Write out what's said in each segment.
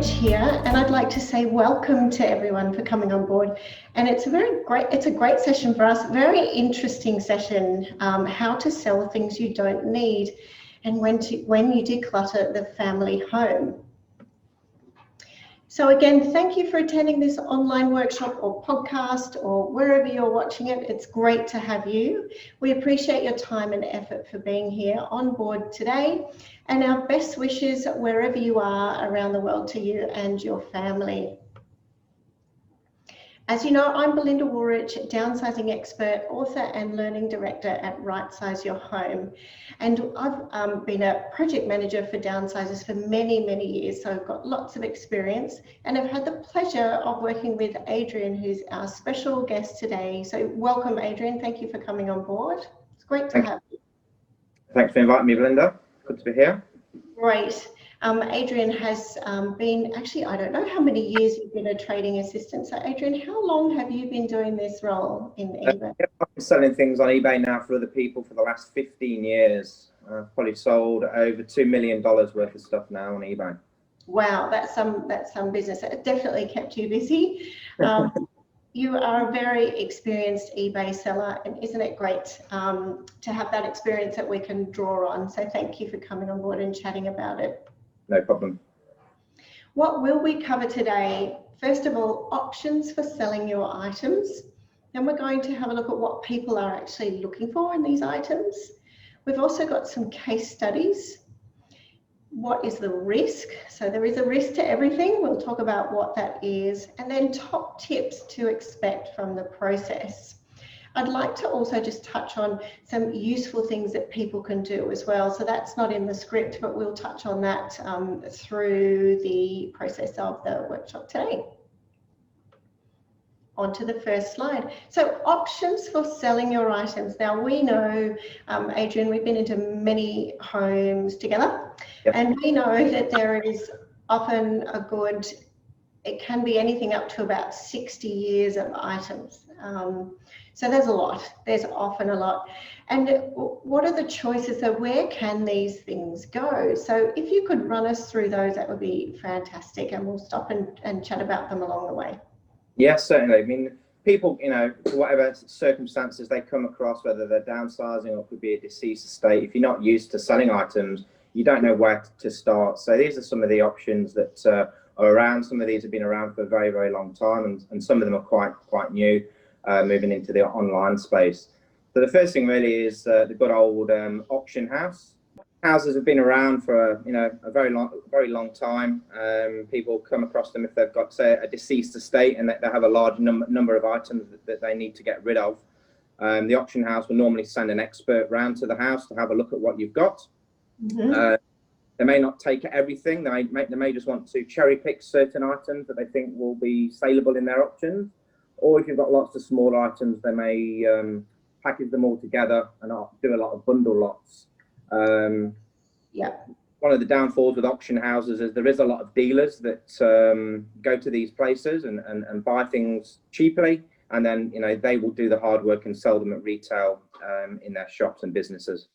Rich here, and I'd like to say welcome to everyone for coming on board. And it's a great session for us, very interesting session, how to sell things you don't need and when you declutter the family home. So again, thank you for attending this online workshop or podcast or wherever you're watching it. It's great to have you. We appreciate your time and effort for being here on board today, and our best wishes wherever you are around the world to you and your family. As you know, I'm Belinda downsizing expert, author and learning director at Rightsize Your Home. And I've been a project manager for downsizers for many, many years. So I've got lots of experience, and I've had the pleasure of working with Adrian, who's our special guest today. So welcome, Adrian. Thank you for coming on board. It's great to have you. Thanks for inviting me, Belinda. Good to be here. Great. Adrian has been, actually, I don't know how many years you've been a trading assistant. So Adrian, how long have you been doing this role in eBay? I've been selling things on eBay now for other people for the last 15 years. I've probably sold over $2 million worth of stuff now on eBay. Wow, that's some business. It definitely kept you busy. You are a very experienced eBay seller, and isn't it great to have that experience that we can draw on? So thank you for coming on board and chatting about it. No problem. What will we cover today? First of all, options for selling your items. Then we're going to have a look at what people are actually looking for in these items. We've also got some case studies. What is the risk? So there is a risk to everything. We'll talk about what that is. And then top tips to expect from the process. I'd like to also just touch on some useful things that people can do as well. So that's not in the script, but we'll touch on that through the process of the workshop today. On to the first slide. So options for selling your items. Now we know, Adrian, we've been into many homes together. Yep. And we know that there is often it can be anything up to about 60 years of items. So there's a lot, there's often a lot. And what are the choices? So where can these things go? So if you could run us through those, that would be fantastic. And we'll stop and chat about them along the way. Yes, certainly. I mean, people, for whatever circumstances they come across, whether they're downsizing or it could be a deceased estate, if you're not used to selling items, you don't know where to start. So these are some of the options that are around. Some of these have been around for a very, very long time, and some of them are quite new. Moving into the online space. So the first thing really is the good old auction house. Houses have been around for a very long time. People come across them if they've got, say, a deceased estate and they have a large number of items that they need to get rid of. The auction house will normally send an expert round to the house to have a look at what you've got. Mm-hmm. They may not take everything. They may just want to cherry pick certain items that they think will be saleable in their auctions. Or if you've got lots of small items, they may package them all together and do a lot of bundle lots. Yeah. One of the downfalls with auction houses is there is a lot of dealers that go to these places and buy things cheaply, and then they will do the hard work and sell them at retail in their shops and businesses.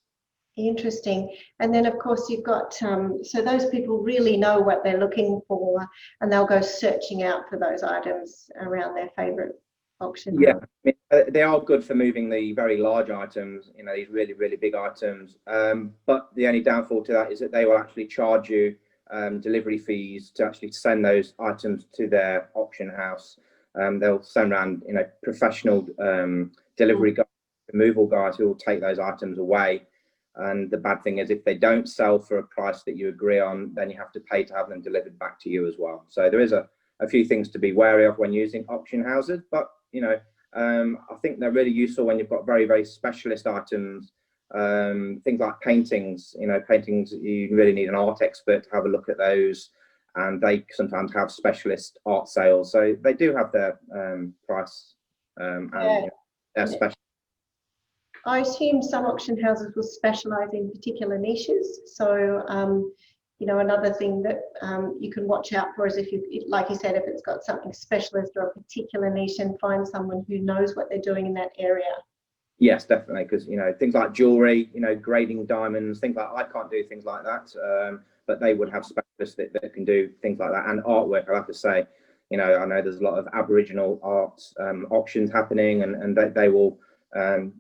Interesting. And then of course you've got, so those people really know what they're looking for, and they'll go searching out for those items around their favorite auction. Yeah, I mean, they are good for moving the very large items, these really, really big items. But the only downfall to that is that they will actually charge you delivery fees to actually send those items to their auction house. They'll send around, professional delivery guys, removal guys who will take those items away. And the bad thing is if they don't sell for a price that you agree on, then you have to pay to have them delivered back to you as well. So there is a few things to be wary of when using auction houses, but I think they're really useful when you've got very, very specialist items, things like paintings. Paintings, you really need an art expert to have a look at those, and they sometimes have specialist art sales. So they do have their price and their special. I assume some auction houses will specialise in particular niches. So, another thing that you can watch out for is if like you said, if it's got something specialist or a particular niche, and find someone who knows what they're doing in that area. Yes, definitely, because things like jewellery, grading diamonds, things like I can't do things like that. but they would have specialists that can do things like that. And artwork, I have to say, you know, I know there's a lot of Aboriginal art auctions happening, and they will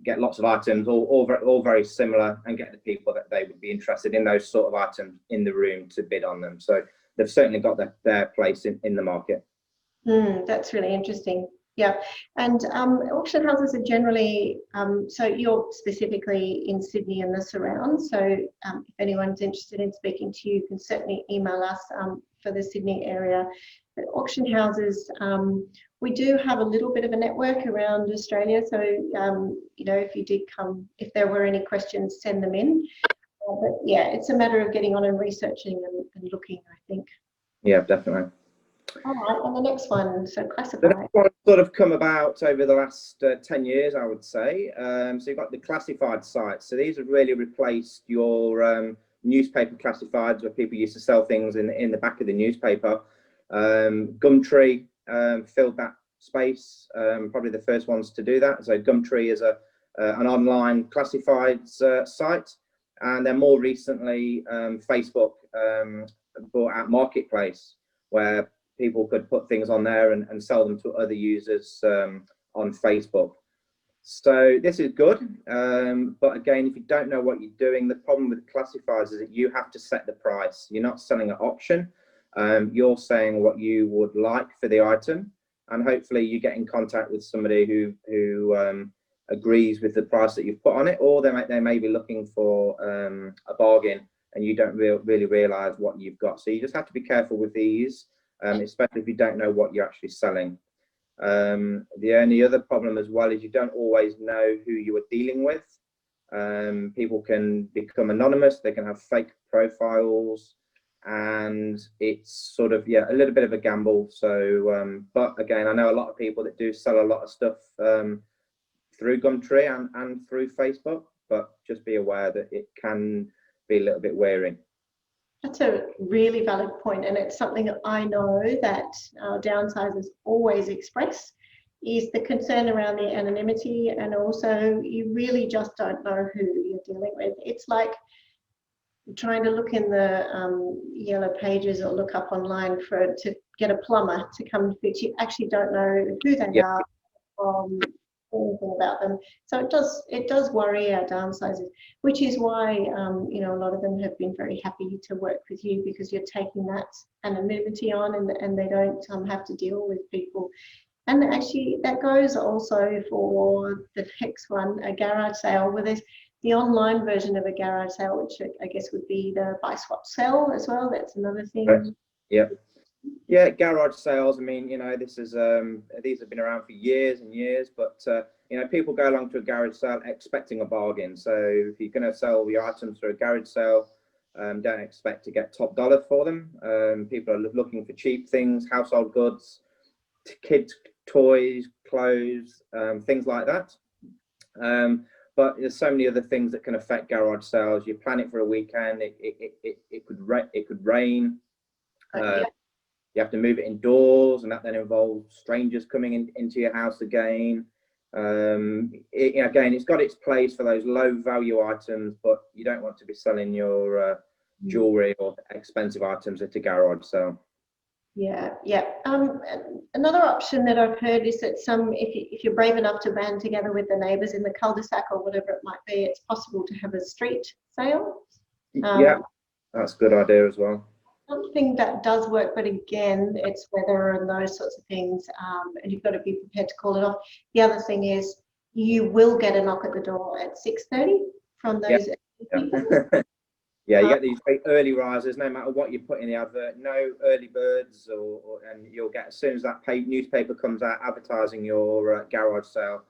get lots of items, all very similar, and get the people that they would be interested in those sort of items in the room to bid on them. So they've certainly got their place in the market. That's really interesting. Yeah, and auction houses are generally, so you're specifically in Sydney and the surrounds, so if anyone's interested in speaking to you, you can certainly email us for the Sydney area. But auction houses, we do have a little bit of a network around Australia, so you know, if you did come, if there were any questions, send them in. But yeah, it's a matter of getting on and researching and looking, I think. Yeah, definitely. All right, and the next one, so The classify. next one sort of come about over the last 10 years, I would say. So you've got the classified sites. So these have really replaced your newspaper classifieds, where people used to sell things in the back of the newspaper. Gumtree filled that space, probably the first ones to do that. So Gumtree is an online classifieds site, and then more recently Facebook bought out Marketplace, where people could put things on there and sell them to other users on Facebook. So this is good, but again, if you don't know what you're doing, the problem with classifieds is that you have to set the price. You're not selling at auction. You're saying what you would like for the item, and hopefully you get in contact with somebody who agrees with the price that you've put on it, or they may be looking for a bargain, and you don't really realize what you've got. So you just have to be careful with these, especially if you don't know what you're actually selling. The only other problem as well is you don't always know who you are dealing with. People can become anonymous, they can have fake profiles, and it's sort of, yeah, a little bit of a gamble. So but again, I know a lot of people that do sell a lot of stuff through Gumtree and through Facebook, but just be aware that it can be a little bit wary. That's a really valid point, and it's something that I know that our downsizers always express, is the concern around the anonymity, and also you really just don't know who you're dealing with. It's like trying to look in the yellow pages or look up online to get a plumber to come and fix. You actually don't know who they are, anything about them. So it does worry our downsizers, which is why you know, a lot of them have been very happy to work with you, because you're taking that anonymity on, and they don't have to deal with people. And actually that goes also for the next one, a garage sale, where there's the online version of a garage sale, which I guess would be the buy swap sell as well. That's another thing. Right. Yeah. Yeah, garage sales. I mean, you know, this is these have been around for years and years, but you know, people go along to a garage sale expecting a bargain. So if you're going to sell your items through a garage sale, don't expect to get top dollar for them. People are looking for cheap things, household goods, kids' toys, clothes, things like that. But there's so many other things that can affect garage sales. You plan it for a weekend, it could rain. Yeah. You have to move it indoors, and that then involves strangers coming into your house again. Again, it's got its place for those low value items, but you don't want to be selling your jewelry or expensive items at a garage sale. Yeah, yeah. Another option that I've heard is that if you're brave enough to band together with the neighbours in the cul-de-sac or whatever it might be, it's possible to have a street sale. Yeah, that's a good idea as well. Something that does work, but again, it's weather and those sorts of things, and you've got to be prepared to call it off. The other thing is you will get a knock at the door at 6:30 from those people. Yeah, you get these early risers, no matter what you put in the advert, no early birds, and you'll get, as soon as that newspaper comes out advertising your garage sale,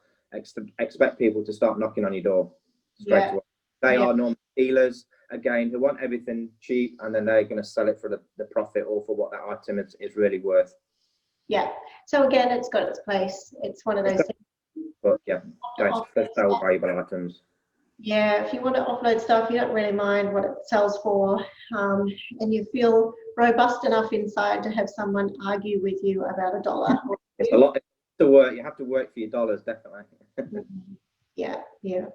expect people to start knocking on your door straight away. They are normal dealers, again, who want everything cheap, and then they're going to sell it for the profit or for what that item is really worth. Yeah, so again, it's got its place. It's one of those things. But yeah, don't sell valuable items. Yeah, if you want to offload stuff, you don't really mind what it sells for, and you feel robust enough inside to have someone argue with you about $1. It's a lot to work. You have to work for your dollars, definitely. Yeah, yeah.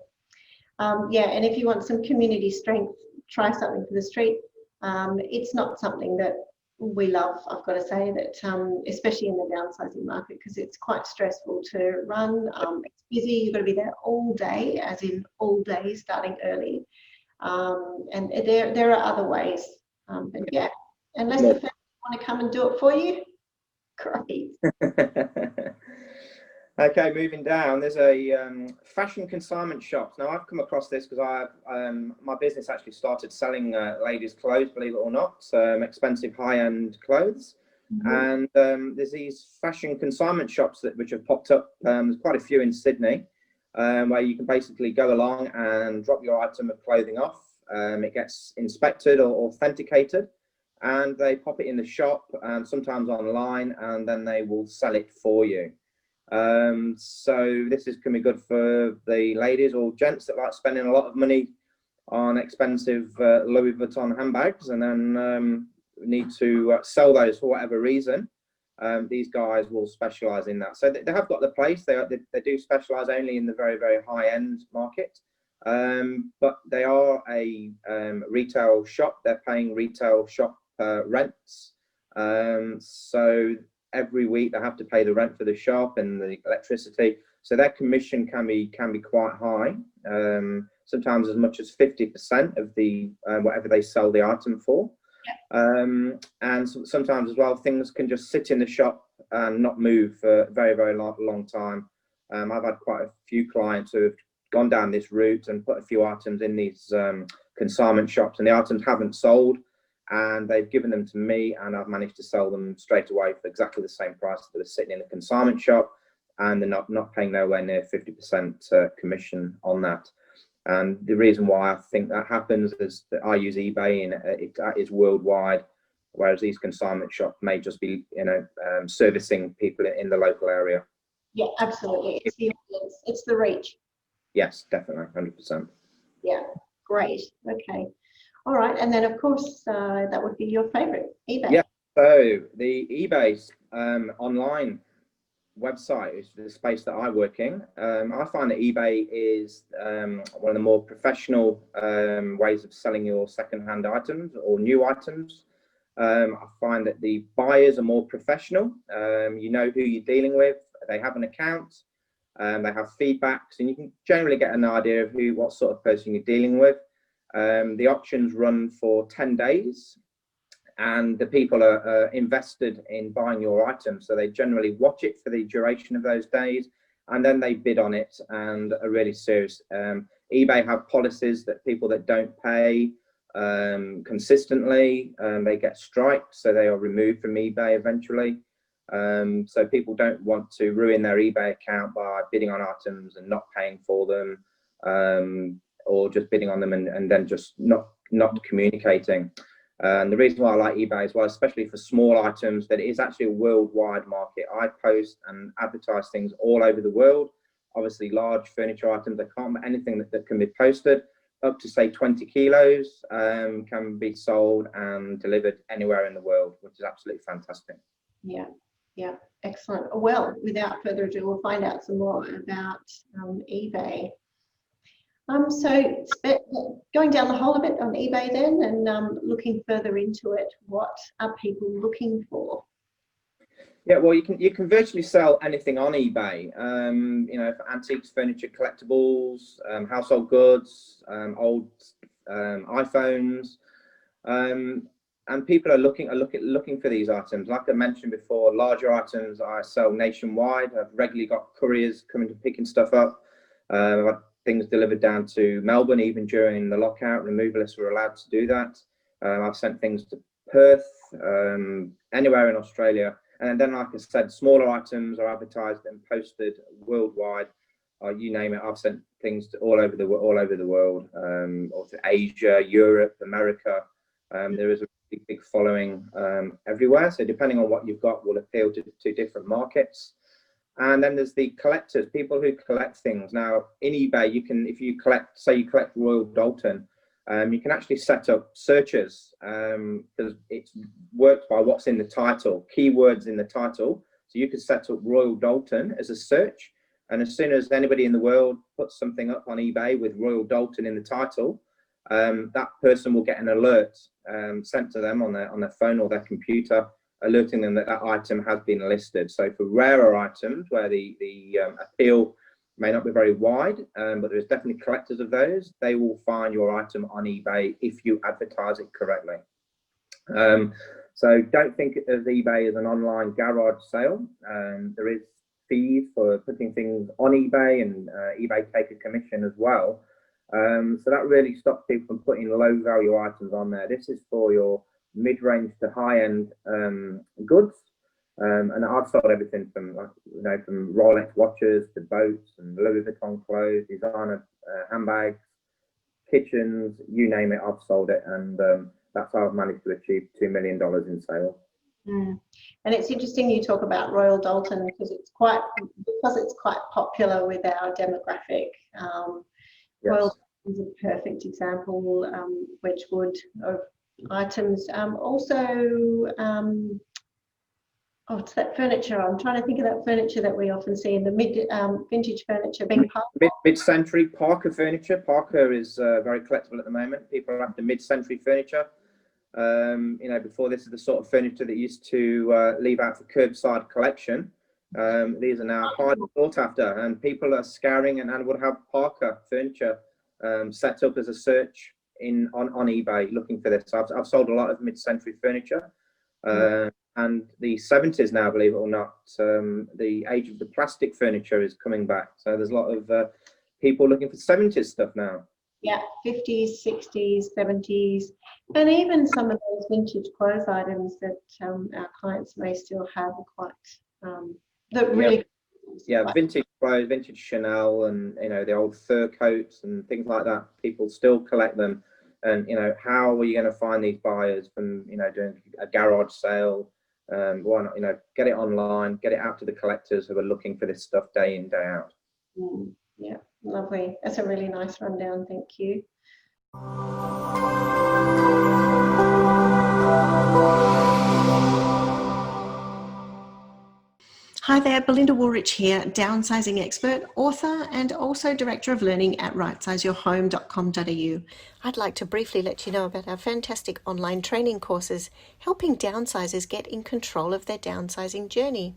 Yeah, and if you want some community strength, try something for the street. It's not something that we love, I've got to say, that especially in the downsizing market, because it's quite stressful to run. It's busy, you've got to be there all day, as in all day, starting early. And there are other ways. But yeah, unless the family want to come and do it for you, great. Okay, moving down, there's a fashion consignment shops. Now, I've come across this because my business actually started selling ladies' clothes, believe it or not, expensive high-end clothes. And there's these fashion consignment shops which have popped up. There's quite a few in Sydney, where you can basically go along and drop your item of clothing off. It gets inspected or authenticated, and they pop it in the shop and sometimes online, and then they will sell it for you. So this is going to be good for the ladies or gents that like spending a lot of money on expensive Louis Vuitton handbags, and then need to sell those for whatever reason. These guys will specialize in that. So they have got the place. They do specialize only in the very, very high end market. But they are a retail shop. They're paying retail shop rents. So every week they have to pay the rent for the shop and the electricity. So their commission can be quite high. Sometimes as much as 50% of the whatever they sell the item for. And sometimes as well, things can just sit in the shop and not move for a very, very long time. I've had quite a few clients who have gone down this route and put a few items in these consignment shops, and the items haven't sold, and they've given them to me, and I've managed to sell them straight away for exactly the same price that they're sitting in the consignment shop, and they're not paying nowhere near 50% commission on that. And the reason why I think that happens is that I use eBay, and it is worldwide, whereas these consignment shops may just be, servicing people in the local area. Yeah, absolutely. It's the audience. It's the reach. Yes, definitely, 100%. Yeah, great. Okay. All right. And then, of course, that would be your favorite, eBay. Yeah. So the eBay online website is the space that I work in. I find that eBay is one of the more professional ways of selling your second-hand items or new items. I find that the buyers are more professional. You know who you're dealing with. They have an account. They have feedbacks, and you can generally get an idea of what sort of person you're dealing with. The auctions run for 10 days. And the people are invested in buying your item, so they generally watch it for the duration of those days, and then they bid on it and are really serious. eBay have policies that people that don't pay consistently, they get striked, so they are removed from eBay eventually. So people don't want to ruin their eBay account by bidding on items and not paying for them, or just bidding on them and then just not communicating. And the reason why I like eBay as well, especially for small items, that it is actually a worldwide market. I post and advertise things all over the world. Obviously, large furniture items, I can't, anything that can be posted up to say 20 kilos can be sold and delivered anywhere in the world, which is absolutely fantastic. Yeah, excellent. Well, without further ado, we'll find out some more about eBay. So going down the hole a bit on eBay then, and looking further into it, what are people looking for? Yeah, well, you can virtually sell anything on eBay. For antiques, furniture, collectibles, household goods, old iPhones, and people are looking for these items. Like I mentioned before, larger items I sell nationwide. I've regularly got couriers coming to picking stuff up. I've had things delivered down to Melbourne, even during the lockout. Removalists were allowed to do that. I've sent things to Perth, anywhere in Australia. And then, like I said, smaller items are advertised and posted worldwide. You name it, I've sent things to all over the world, or to Asia, Europe, America. There is a big following everywhere. So depending on what you've got, will appeal to different markets. And then there's the collectors, people who collect things. Now, in eBay, if you collect Royal Doulton, you can actually set up searches, because it's worked by what's in the title, keywords in the title. So you could set up Royal Doulton as a search, and as soon as anybody in the world puts something up on eBay with Royal Doulton in the title, that person will get an alert sent to them on their phone or their computer, alerting them that that item has been listed. So for rarer items where the appeal may not be very wide, but there's definitely collectors of those, they will find your item on eBay if you advertise it correctly. So don't think of eBay as an online garage sale. There is fees for putting things on eBay, and eBay take a commission as well. So that really stops people from putting low value items on there. This is for your mid-range to high-end goods. And I've sold everything from, from Rolex watches to boats and Louis Vuitton clothes, designer handbags, kitchens, you name it, I've sold it. And that's how I've managed to achieve $2 million in sales. Mm. And it's interesting you talk about Royal Doulton because it's quite popular with our demographic. Yes. Royal Doulton is a perfect example, Wedgwood of items. It's that furniture. I'm trying to think of that furniture that we often see in the vintage furniture. Mid-century Parker furniture. Parker is very collectible at the moment. People are after mid-century furniture. Before, this is the sort of furniture that used to leave out for curbside collection. These are now highly sought after, and people are scouring and would have Parker furniture set up as a search on eBay looking for this. I've sold a lot of mid-century furniture. And the 70s now, believe it or not, the age of the plastic furniture is coming back. So there's a lot of people looking for 70s stuff now. Yeah, 50s, 60s, 70s, and even some of those vintage clothes items that our clients may still have are quite, that really... Yeah, vintage clothes, vintage Chanel, and, the old fur coats and things like that. People still collect them. And, how are you going to find these buyers from, doing a garage sale? Why not, get it online, get it out to the collectors who are looking for this stuff day in, day out. Yeah, lovely. That's a really nice rundown. Thank you. Hi there, Belinda Woolrich here, downsizing expert, author, and also Director of Learning at rightsizeyourhome.com.au. I'd like to briefly let you know about our fantastic online training courses, helping downsizers get in control of their downsizing journey.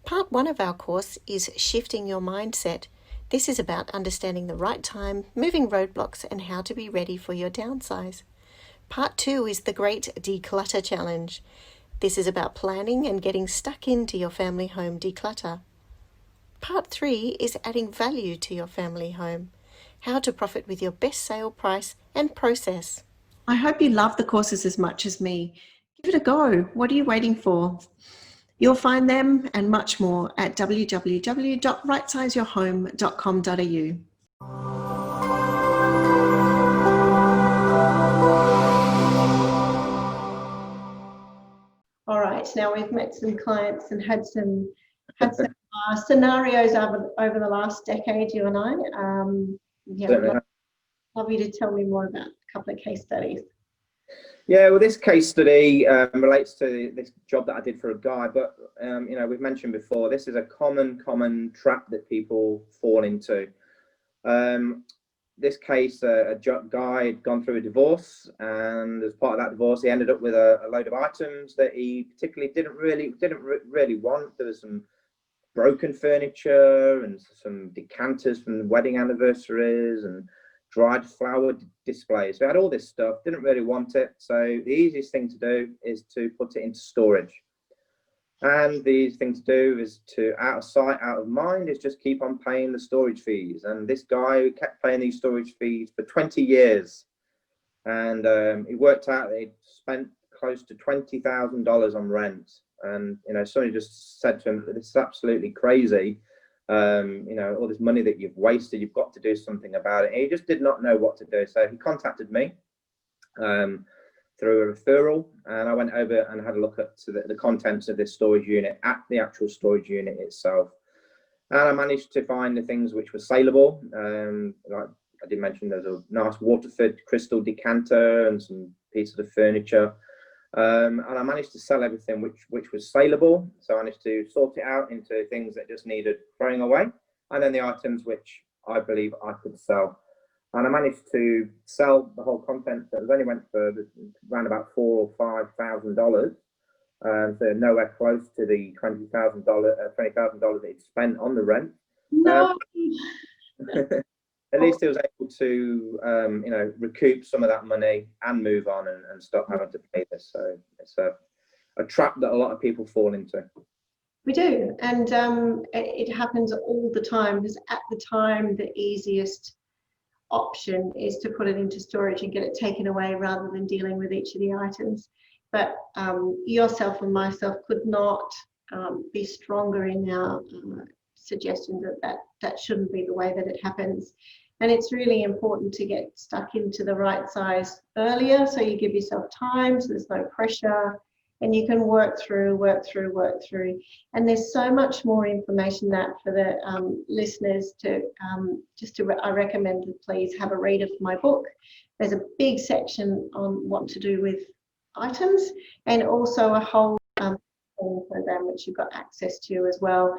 Part 1 of our course is Shifting Your Mindset. This is about understanding the right time, moving roadblocks, and how to be ready for your downsize. Part 2 is the Great Declutter Challenge. This is about planning and getting stuck into your family home declutter. Part 3 is adding value to your family home, how to profit with your best sale price and process. I hope you love the courses as much as me. Give it a go. What are you waiting for? You'll find them and much more at www.rightsizeyourhome.com.au. All right, now we've met some clients and had some scenarios over the last decade, you and I. I'd love you to tell me more about a couple of case studies. Yeah, well, this case study relates to this job that I did for a guy, but we've mentioned before, this is a common trap that people fall into. This case, a guy had gone through a divorce, and as part of that divorce, he ended up with a load of items that he particularly didn't really want. There was some broken furniture and some decanters from wedding anniversaries and dried flower displays. So he had all this stuff, didn't really want it. So the easiest thing to do is to put it into storage. And the easiest thing to do is to, out of sight, out of mind, is just keep on paying the storage fees. And this guy kept paying these storage fees for 20 years. And he worked out that he'd spent close to $20,000 on rent. And, somebody just said to him, this is absolutely crazy. All this money that you've wasted, you've got to do something about it. And he just did not know what to do. So he contacted me through a referral, and I went over and had a look at the contents of this storage unit at the actual storage unit itself. And I managed to find the things which were saleable. Like I did mention, there's a nice Waterford crystal decanter and some pieces of furniture. And I managed to sell everything which was saleable. So I managed to sort it out into things that just needed throwing away, and then the items which I believe I could sell. and I managed to sell the whole content. That only went for around about $4,000 or $5,000, so nowhere close to the $20,000 that he'd spent on the rent. No. At least he was able to, recoup some of that money and move on and stop having to pay this. So it's a trap that a lot of people fall into. We do, and it happens all the time, because at the time the easiest option is to put it into storage and get it taken away rather than dealing with each of the items. But yourself and myself could not be stronger in our suggestion that shouldn't be the way that it happens. And it's really important to get stuck into the right size earlier, so you give yourself time, so there's no pressure, and you can work through. And there's so much more information that for the listeners I recommend that please have a read of my book. There's a big section on what to do with items, and also a whole program which you've got access to as well.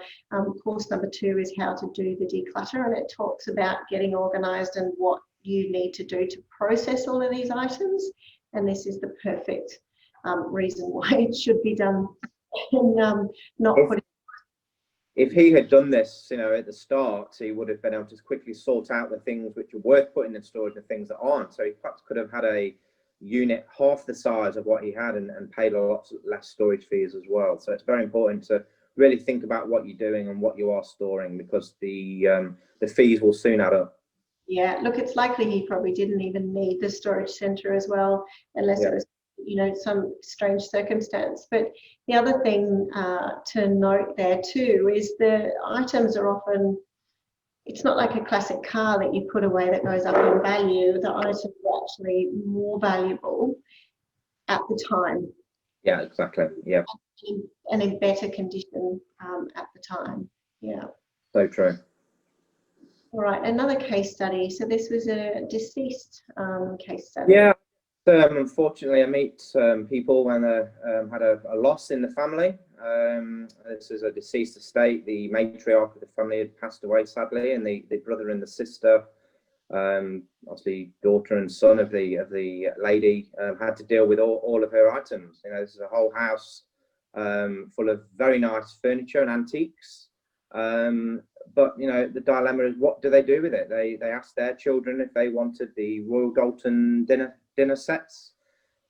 Course number 2 is how to do the declutter, and it talks about getting organized and what you need to do to process all of these items. And this is the perfect reason why it should be done, and not put it. If he had done this, at the start, he would have been able to quickly sort out the things which are worth putting in storage and things that aren't. So he perhaps could have had a unit half the size of what he had and paid a lot less storage fees as well. So it's very important to really think about what you're doing and what you are storing, because the fees will soon add up. Yeah, look, it's likely he probably didn't even need the storage centre as well, unless it was some strange circumstance. But the other thing to note there too is the items are often, it's not like a classic car that you put away that goes up in value. The items are actually more valuable at the time. Yeah, exactly. Yeah. And in better condition at the time. Yeah. So true. All right, another case study. So this was a deceased case study. Yeah. Unfortunately, I meet people when they had a loss in the family. This is a deceased estate. The matriarch of the family had passed away, sadly, and the brother and the sister, obviously daughter and son of the lady, had to deal with all of her items. This is a whole house full of very nice furniture and antiques. But the dilemma is, what do they do with it? They asked their children if they wanted the Royal Doulton dinner sets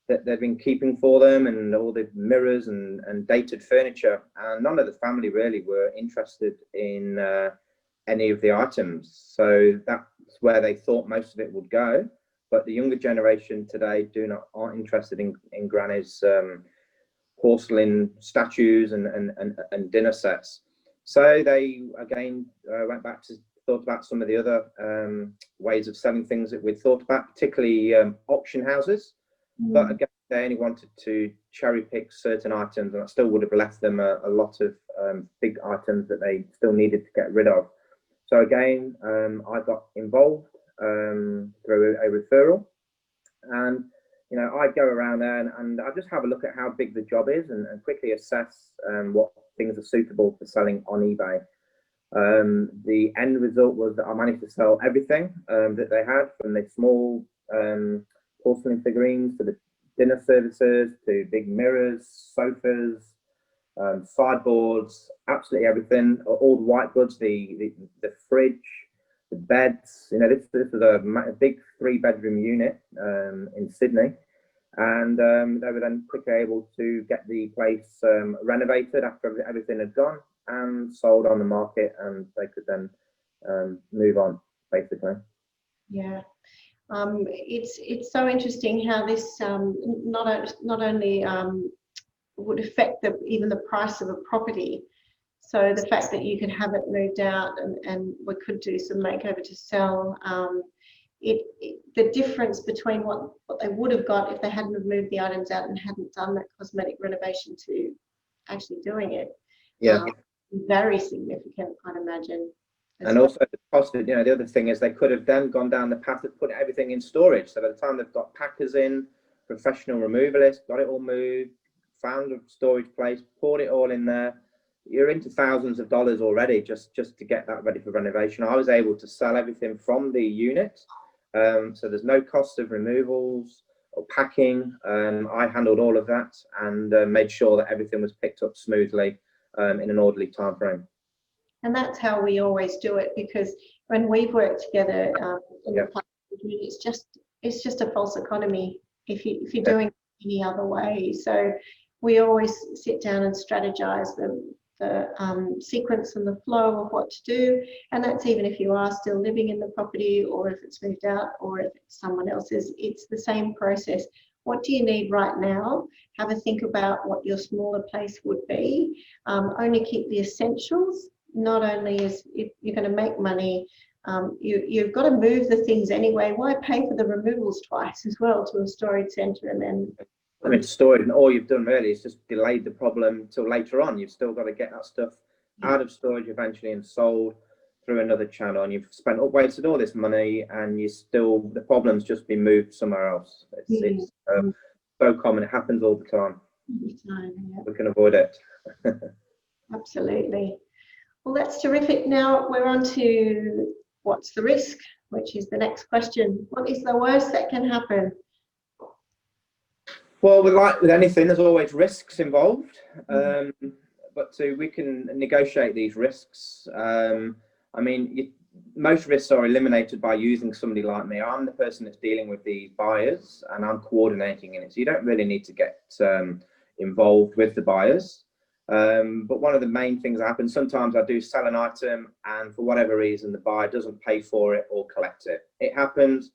that they've been keeping for them, and all the mirrors and dated furniture, and none of the family really were interested in any of the items. So that's where they thought most of it would go. But the younger generation today aren't interested in Granny's porcelain statues and dinner sets. So they again went back to thought about some of the other ways of selling things that we'd thought about, particularly auction houses. But again, they only wanted to cherry pick certain items, and that still would have left them a lot of big items that they still needed to get rid of. So again, I got involved through a referral, and I go around there and I just have a look at how big the job is and quickly assess what things are suitable for selling on eBay. The end result was that I managed to sell everything that they had, from the small porcelain figurines to the dinner services to big mirrors, sofas, sideboards, absolutely everything. All the white goods, the fridge, the beds. This is a big 3-bedroom unit in Sydney, and they were then quickly able to get the place renovated after everything had gone and sold on the market, and they could then move on, basically. Yeah. It's so interesting how this not only would affect even the price of a property. So the fact that you could have it moved out and we could do some makeover to sell, the difference between what they would have got if they hadn't have moved the items out and hadn't done that cosmetic renovation to actually doing it. Yeah. Very significant, I'd imagine. And also the cost, the other thing is they could have then gone down the path of putting everything in storage. So by the time they've got packers in, professional removalists, got it all moved, found a storage place, poured it all in there, you're into thousands of dollars already just to get that ready for renovation. I was able to sell everything from the unit So there's no cost of removals or packing. I handled all of that and made sure that everything was picked up smoothly in an orderly time frame. And that's how we always do it, because when we've worked together in the past, it's just a false economy if you're doing it any other way. So we always sit down and strategize the sequence and the flow of what to do, and that's even if you are still living in the property, or if it's moved out, or if it's someone else's. It's the same process. What do you need right now? Have a think about what your smaller place would be. Only keep the essentials. Not only is if you're going to make money, you've got to move the things anyway. Why pay for the removals twice as well to a storage centre and then storage, and all you've done really is just delayed the problem till later on. You've still got to get that stuff out of storage eventually and sold through another channel, and you've wasted all this money, and the problem's just been moved somewhere else. It's so common. It happens all the time. We can avoid it. Absolutely. Well, that's terrific. Now we're on to what's the risk, which is the next question. What is the worst that can happen? Well, with anything, there's always risks involved, but we can negotiate these risks. I mean, most risks are eliminated by using somebody like me. I'm the person that's dealing with these buyers, and I'm coordinating in it. So you don't really need to get involved with the buyers. But one of the main things that happens, sometimes I do sell an item, and for whatever reason, the buyer doesn't pay for it or collect it. It happens.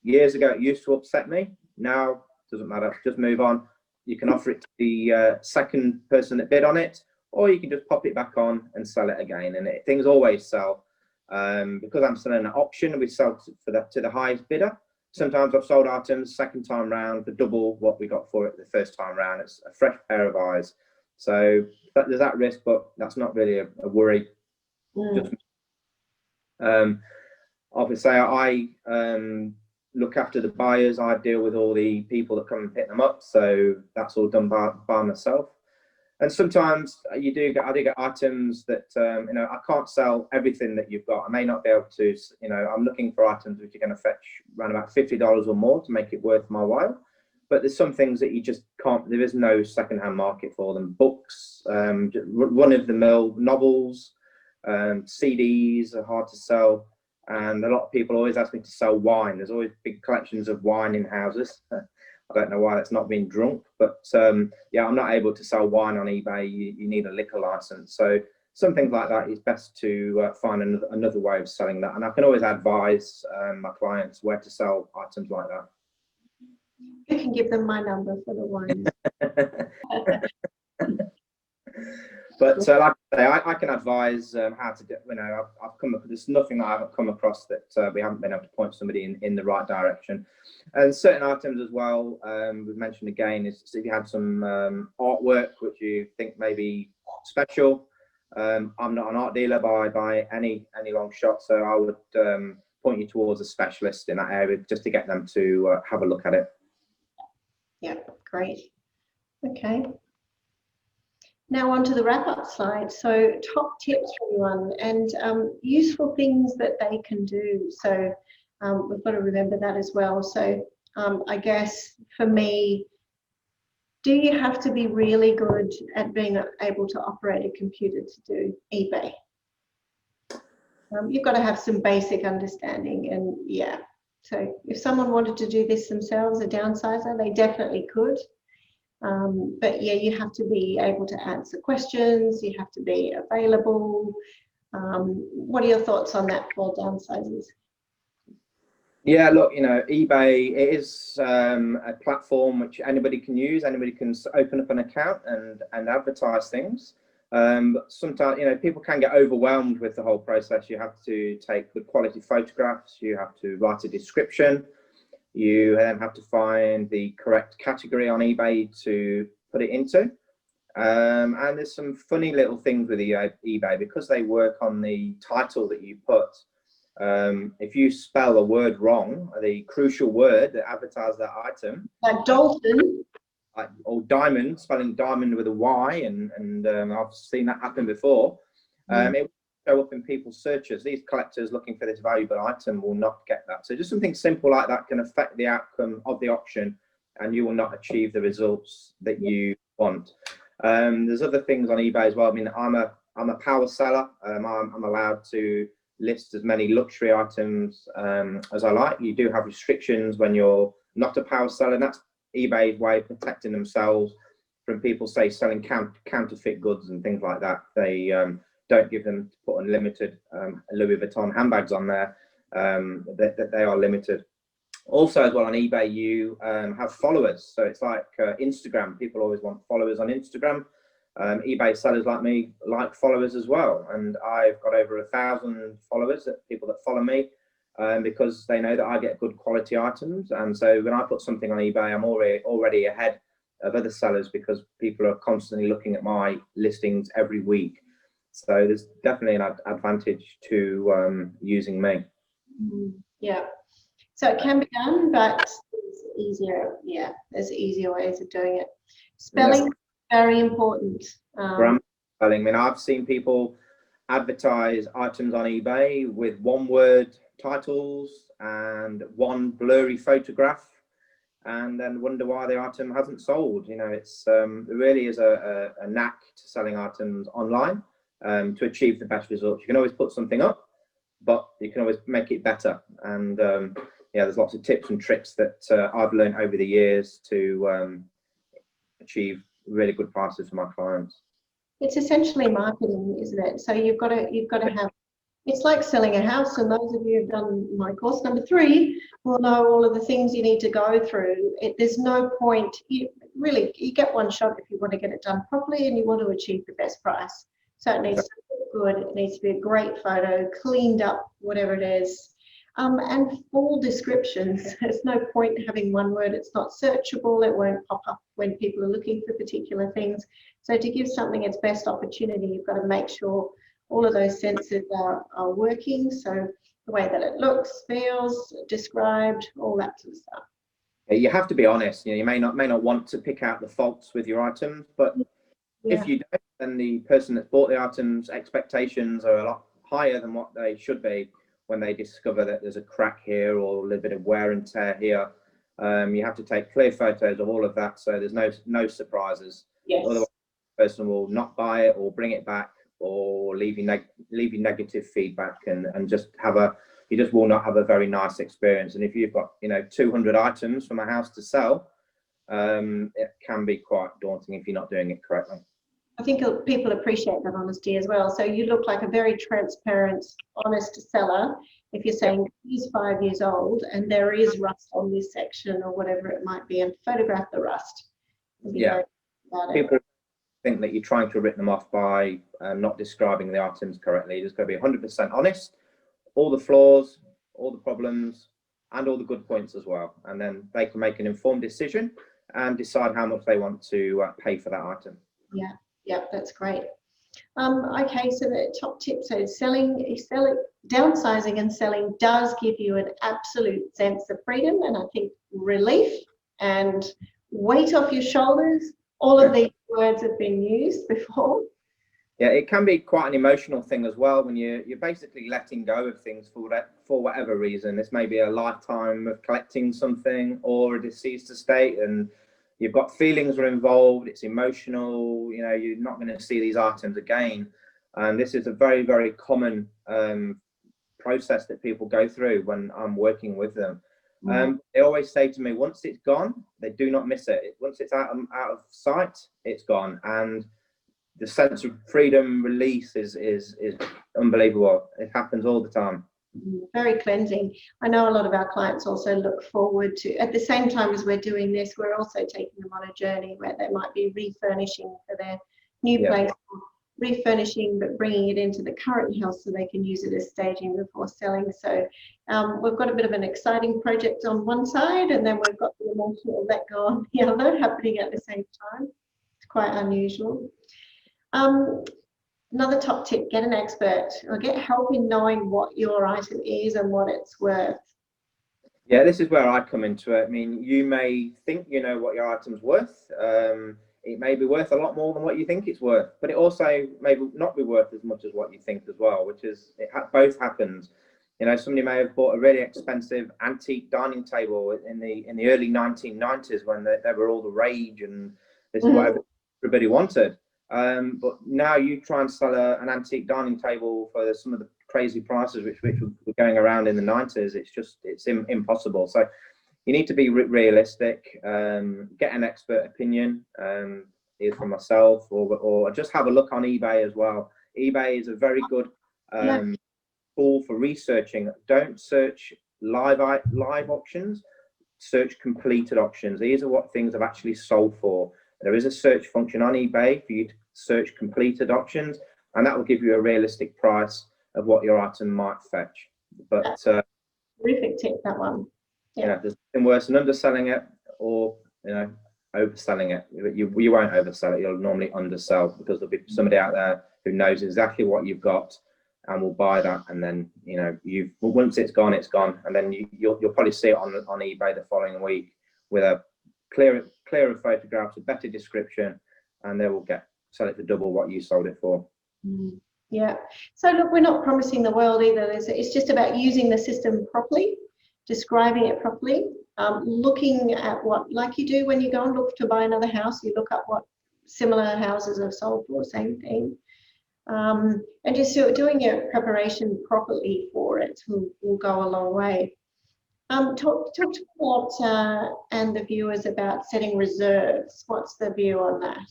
Years ago, it used to upset me. Now, doesn't matter, just move on. You can offer it to the second person that bid on it, or you can just pop it back on and sell it again. And things always sell. Because I'm selling an auction, we sell to the highest bidder. Sometimes I've sold items second time round for double what we got for it the first time round. It's a fresh pair of eyes. So there's that risk, but that's not really a worry. Just, obviously, I look after the buyers. I deal with all the people that come and pick them up. So that's all done by myself. And sometimes I do get items that, I can't sell everything that you've got. I may not be able to, I'm looking for items which are going to fetch around about $50 or more to make it worth my while. But there's some things that you just can't, there is no secondhand market for them. Books, run-of-the-mill novels, CDs are hard to sell. And a lot of people always ask me to sell wine. There's always big collections of wine in houses. I don't know why that's not been drunk, but I'm not able to sell wine on eBay. You need a liquor license. So some things like that is best to find another way of selling that. And I can always advise my clients where to sell items like that. You can give them my number for the wine. But like I say, I can advise how to do. I've come up. There's nothing that I haven't come across that we haven't been able to point somebody in the right direction. And certain items as well. We've mentioned again is if you have some artwork which you think may be special. I'm not an art dealer by any long shot, so I would point you towards a specialist in that area just to get them to have a look at it. Yeah, great. Okay. Now on to the wrap-up slide. So top tips for everyone and useful things that they can do. So we've got to remember that as well. So I guess for me, do you have to be really good at being able to operate a computer to do eBay? You've got to have some basic understanding, and yeah. So if someone wanted to do this themselves, a downsizer, they definitely could. But yeah, you have to be able to answer questions. You have to be available. What are your thoughts on that for downsizers? Yeah, look, eBay, it is a platform which anybody can use. Anybody can open up an account and advertise things. But sometimes, people can get overwhelmed with the whole process. You have to take good quality photographs. You have to write a description. You then have to find the correct category on eBay to put it into. And there's some funny little things with eBay because they work on the title that you put. If you spell a word wrong, the crucial word that advertises that item, like Dalton, or diamond, spelling diamond with a Y, and I've seen that happen before. It show up in people's searches. These collectors looking for this valuable item will not get that. So just something simple like that can affect the outcome of the auction, and you will not achieve the results that you want. There's other things on eBay as well. I mean, I'm a power seller. I'm allowed to list as many luxury items as I like. You do have restrictions when you're not a power seller, and that's eBay's way of protecting themselves from people, say, selling counterfeit goods and things like that. They don't give them to put unlimited Louis Vuitton handbags on there. That they are limited. Also, as well, on eBay, you have followers. So it's like Instagram. People always want followers on Instagram. eBay sellers like me like followers as well. And I've got over 1,000 followers, people that follow me, because they know that I get good quality items. And so when I put something on eBay, I'm already ahead of other sellers because people are constantly looking at my listings every week. So there's definitely an advantage to using me. Yeah. So it can be done, but it's easier. Yeah, there's easier ways of doing it. Spelling, very important. Grammar, spelling. I mean, I've seen people advertise items on eBay with one-word titles and one blurry photograph, and then wonder why the item hasn't sold. You know, it's it really is a knack to selling items online to achieve the best results. You can always put something up, but you can always make it better. And yeah, there's lots of tips and tricks that I've learned over the years to achieve really good prices for my clients. It's essentially marketing, isn't it? So you've got to have. It's like selling a house, and those of you who've done my course number 3 will know all of the things you need to go through. There's no point. You get one shot if you want to get it done properly and you want to achieve the best price. So it needs to be good. It needs to be a great photo, cleaned up, whatever it is. And full descriptions. There's no point having one word. It's not searchable. It won't pop up when people are looking for particular things. So to give something its best opportunity, you've got to make sure all of those senses are working. So the way that it looks, feels, described, all that sort of stuff. You have to be honest. You know, you may not want to pick out the faults with your items, but if you don't, then the person that's bought the items' expectations are a lot higher than what they should be when they discover that there's a crack here or a little bit of wear and tear here. You have to take clear photos of all of that, so there's no surprises. Yes. Otherwise, the person will not buy it or bring it back or leave you negative feedback, and you just will not have a very nice experience. And if you've got 200 items from a house to sell, it can be quite daunting if you're not doing it correctly. I think people appreciate that honesty as well. So you look like a very transparent, honest seller. If you're saying he's 5 years old and there is rust on this section or whatever it might be, and photograph the rust. Yeah, people think that you're trying to rip them off by not describing the items correctly. You're just going to be 100% honest, all the flaws, all the problems, and all the good points as well. And then they can make an informed decision and decide how much they want to pay for that item. Yeah, that's great. Okay, so the top tip, so downsizing and selling does give you an absolute sense of freedom, and I think relief and weight off your shoulders. All of these words have been used before. Yeah, it can be quite an emotional thing as well when you're basically letting go of things for whatever reason. This may be a lifetime of collecting something or a deceased estate, and you've got feelings are involved. It's emotional. You know, you're not going to see these items again, and this is a very, very common process that people go through when I'm working with them. They always say to me, once it's gone, they do not miss it. Once it's out of sight, it's gone, and the sense of freedom, release is unbelievable. It happens all the time. Very cleansing. I know a lot of our clients also look forward to, at the same time as we're doing this, we're also taking them on a journey where they might be refurnishing for their new place, refurnishing but bringing it into the current house so they can use it as staging before selling. So we've got a bit of an exciting project on one side, and then we've got the emotional let go on the other happening at the same time. It's quite unusual. Another top tip, get an expert or get help in knowing what your item is and what it's worth. Yeah, this is where I come into it. I mean, you may think you know what your item's worth. it may be worth a lot more than what you think it's worth, but it also may not be worth as much as what you think as well, which is both happens. You know, somebody may have bought a really expensive antique dining table in the early 1990s when they were all the rage, and this is what everybody wanted. But now you try and sell an antique dining table for some of the crazy prices which were going around in the 90s. It's impossible. So you need to be realistic. Get an expert opinion, either from myself or just have a look on eBay as well. eBay is a very good tool for researching. Don't search live auctions, search completed auctions. These are what things have actually sold for. There is a search function on eBay for you to search completed auctions, and that will give you a realistic price of what your item might fetch. But terrific tip, that one. Yeah, you know, there's nothing worse than underselling it or, you know, overselling it. You won't oversell it. You'll normally undersell, because there'll be somebody out there who knows exactly what you've got and will buy that, and then, you know, once it's gone, and then you'll probably see it on eBay the following week with a clearer photographs, a better description, and they will sell it for double what you sold it for. Yeah. So look, we're not promising the world either. It's just about using the system properly, describing it properly, looking at what, like you do when you go and look to buy another house, you look up what similar houses have sold for, same thing. And just doing your preparation properly for it will go a long way. Talk to me and the viewers about setting reserves. What's the view on that?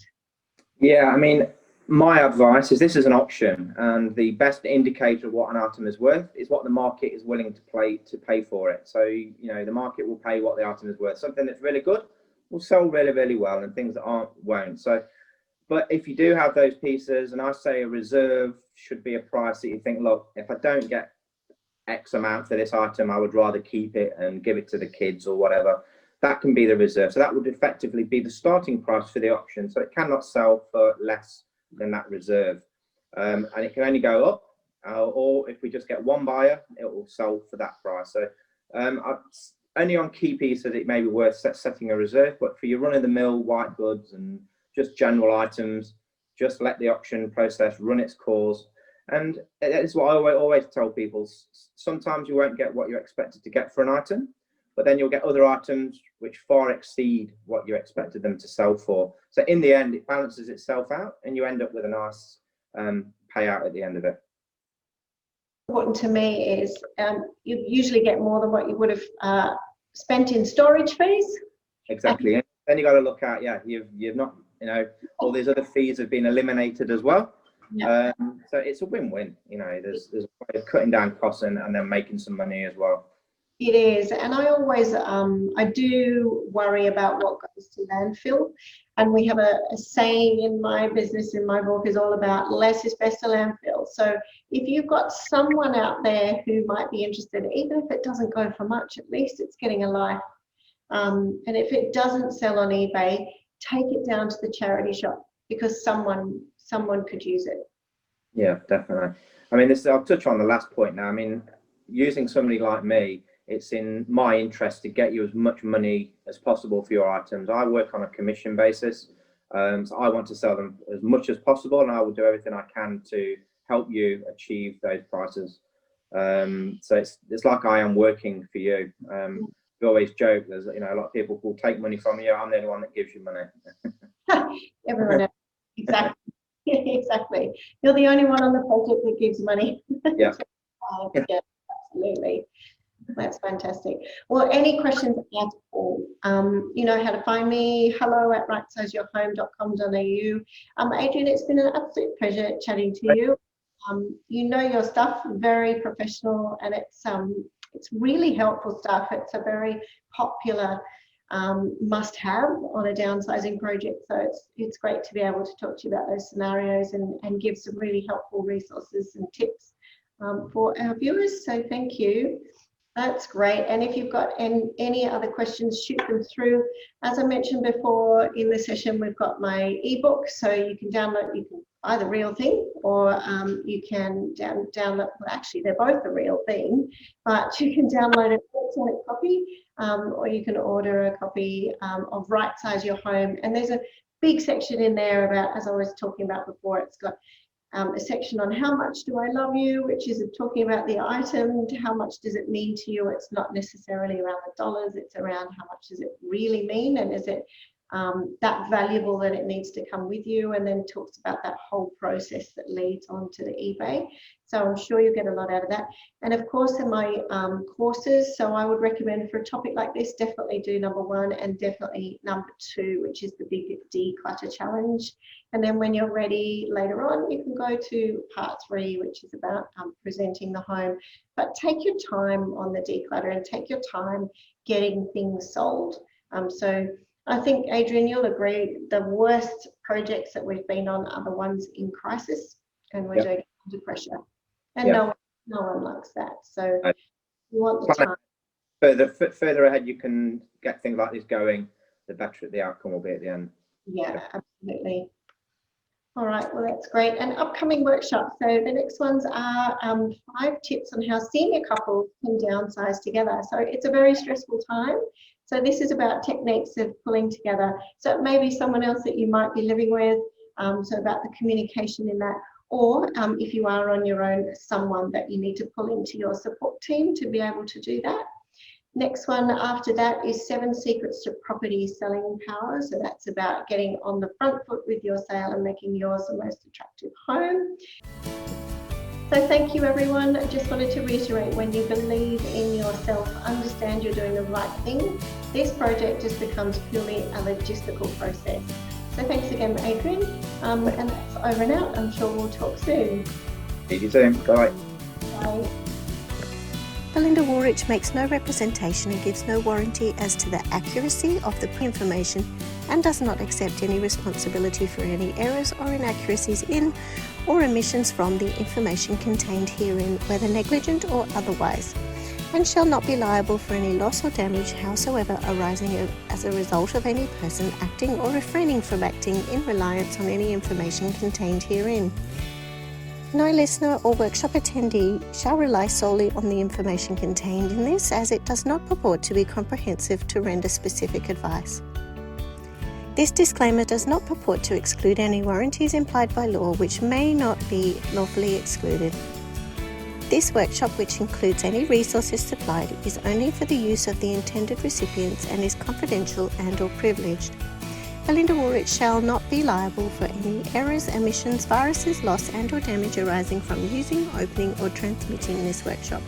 Yeah, I mean, my advice is this is an auction, and the best indicator of what an item is worth is what the market is willing to pay for it. So, you know, the market will pay what the item is worth. Something that's really good will sell really, really well, and things that aren't won't. So, but if you do have those pieces, and I say a reserve should be a price that you think, look, if I don't get X amount for this item, I would rather keep it and give it to the kids or whatever. That can be the reserve. So that would effectively be the starting price for the auction. So it cannot sell for less than that reserve. And it can only go up, or if we just get one buyer, it will sell for that price. So only on key pieces it may be worth setting a reserve, but for your run-of-the-mill white goods and just general items, just let the auction process run its course. And it's what I always tell people. Sometimes you won't get what you expected to get for an item, but then you'll get other items which far exceed what you expected them to sell for. So in the end, it balances itself out, and you end up with a nice payout at the end of it. Important to me is you usually get more than what you would have spent in storage fees. Exactly. And then you got to look at, you've not, you know, all these other fees have been eliminated as well. Yeah. So it's a win-win. You know, there's a way of cutting down costs and then making some money as well. It is, and I always I do worry about what goes to landfill, and we have a saying in my business, in my book, is all about less is best to landfill. So if you've got someone out there who might be interested, even if it doesn't go for much, at least it's getting a life. And if it doesn't sell on eBay, take it down to the charity shop, because someone could use it. Yeah, definitely. I mean, I'll touch on the last point now. I mean, using somebody like me, it's in my interest to get you as much money as possible for your items. I work on a commission basis, so I want to sell them as much as possible, and I will do everything I can to help you achieve those prices. So it's like I am working for you. We always joke, there's, you know, a lot of people will take money from you. I'm the only one that gives you money. Everyone else. Exactly. Exactly. You're the only one on the project that gives money. Yeah. Yeah, absolutely. That's fantastic. Well, any questions at all, you know how to find me. hello@rightsizeyourhome.com.au. Adrian, it's been an absolute pleasure chatting to you. You know your stuff, very professional, and it's really helpful stuff. It's a very popular must-have on a downsizing project. So it's great to be able to talk to you about those scenarios and give some really helpful resources and tips for our viewers. So thank you. That's great. And if you've got any other questions, shoot them through. As I mentioned before in the session, we've got my ebook, so you can download. You can buy the real thing, or you can download. Well, actually, they're both the real thing, but you can download an electronic copy, or you can order a copy of Rightsize Your Home. And there's big section in there about, as I was talking about before, it's got a section on how much do I love you, which is talking about the item, how much does it mean to you. It's not necessarily around the dollars, it's around how much does it really mean, and is it that valuable that it needs to come with you, and then talks about that whole process that leads on to the eBay. So I'm sure you'll get a lot out of that. And of course, in my courses, so I would recommend for a topic like this, definitely do number 1 and definitely number 2, which is the big declutter challenge. And then when you're ready later on, you can go to part 3, which is about presenting the home. But take your time on the declutter and take your time getting things sold. So I think, Adrian, you'll agree, the worst projects that we've been on are the ones in crisis, and we're doing it under pressure. And no one likes that. So you want the time. Further ahead you can get things like this going, the better the outcome will be at the end. Yeah, absolutely. All right, well, that's great. And upcoming workshops. So the next ones are 5 tips on how senior couples can downsize together. So it's a very stressful time. So this is about techniques of pulling together. So it may be someone else that you might be living with. So about the communication in that. Or if you are on your own, someone that you need to pull into your support team to be able to do that. Next one after that is 7 secrets to property selling power. So that's about getting on the front foot with your sale and making yours the most attractive home. So thank you, everyone. I just wanted to reiterate, when you believe in yourself, understand you're doing the right thing, this project just becomes purely a logistical process. So thanks again, Adrian. And that's over and out. I'm sure we'll talk soon. See you soon. Bye. Bye. Belinda Woolrich makes no representation and gives no warranty as to the accuracy of the information, and does not accept any responsibility for any errors or inaccuracies in or omissions from the information contained herein, whether negligent or otherwise, and shall not be liable for any loss or damage howsoever arising as a result of any person acting or refraining from acting in reliance on any information contained herein. No listener or workshop attendee shall rely solely on the information contained in this, as it does not purport to be comprehensive to render specific advice. This disclaimer does not purport to exclude any warranties implied by law which may not be lawfully excluded. This workshop, which includes any resources supplied, is only for the use of the intended recipients and is confidential and/or privileged. Belinda Woolrich shall not be liable for any errors, omissions, viruses, loss and/or damage arising from using, opening or transmitting this workshop.